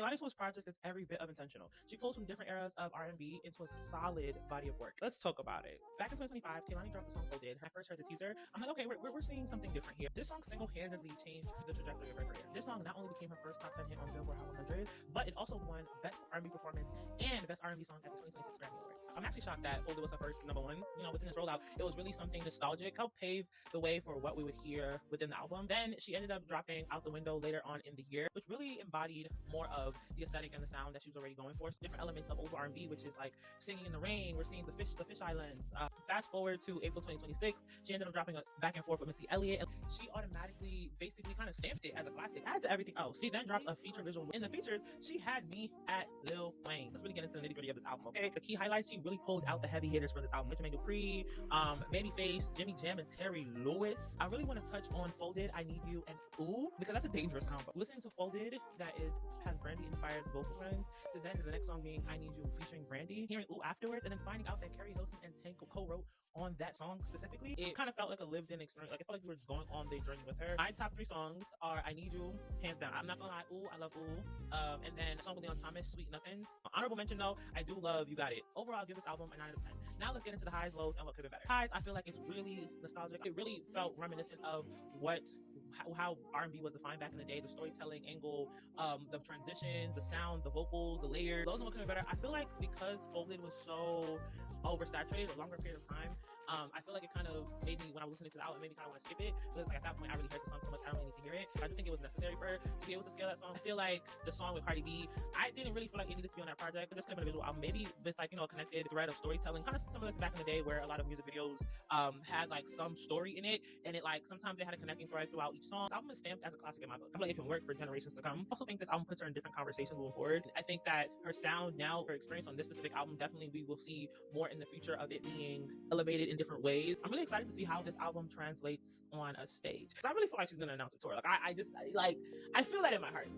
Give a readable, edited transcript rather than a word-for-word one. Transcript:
Kehlani's first project is every bit of intentional. She pulls from different eras of R&B into a solid body of work. Let's talk about it. Back in 2025, Kehlani dropped the song Folded. When I first heard the teaser, I'm like, okay, we're seeing something different here. This song single-handedly changed the trajectory of her career. This song not only became her first top 10 hit on Billboard Hot 100, but it also won Best R&B Performance and Best R&B Song at the 2026 Grammy Awards. I'm actually shocked that Folded was her first #1. You know, within this rollout, it was really something nostalgic, helped pave the way for what we would hear within the album. Then she ended up dropping Out the Window later on in the year, which really embodied more of the aesthetic and the sound that she was already going for. So different elements of old R&B, which is like singing in the rain. We're seeing the fish islands. Fast forward to April 2026, she ended up dropping a Back and Forth with Missy Elliott, and she automatically basically kind of stamped it as a classic. Add to everything else. She then drops a feature visual. In the features, she had me at Lil Wayne. Let's really get into the nitty gritty of this album, okay? The key highlights, she really pulled out the heavy hitters for this album. Jermaine Dupri, Babyface, Jimmy Jam, and Terry Lewis. I really want to touch on Folded, I Need You, and Ooh, because that's a dangerous combo. Listening to Folded, that has Brandy inspired vocal lines, to then the next song being I Need You featuring Brandy, hearing Ooh afterwards, and then finding out that Carrie Hilson and Tank co-wrote on that song specifically, it kind of felt like a lived-in experience. Like, I felt like we were just going on the journey with her. My top 3 songs are I Need You, hands down. I'm not gonna lie, Ooh, I love Ooh. And then a song with Leon Thomas, Sweet Nothings. Honorable mention though, I do love You Got It. Overall, I'll give this album a 9 out of 10. Now let's get into the highs, lows, and what could have been better. Highs, I feel like it's really nostalgic. It really felt reminiscent of how R&B was defined back in the day, the storytelling angle, the transitions, the sound, the vocals, the layers. Those are what could have been better. I feel like because Folded was so oversaturated a longer period of time, I feel like it kind of made me, when I was listening to the album, it made me kind of want to skip it, because like at that point I really heard the song so much I don't really need to hear it. I do think it was necessary for her to be able to scale that song. I feel like the song with Cardi B, I didn't really feel like it needed to be on that project, but this could have been a visual album, maybe with like, you know, a connected thread of storytelling, kind of similar to back in the day where a lot of music videos had like some story in it, and it like sometimes they had a connecting thread throughout each song. This album is stamped as a classic in my book. I feel like it can work for generations to come. I also think this album puts her in different conversations moving forward. I think that her sound now, her experience on this specific album, definitely we will see more in the future of it being elevated in different ways. I'm really excited to see how this album translates on a stage, because I really feel like she's gonna announce a tour. Like I feel that in my heart.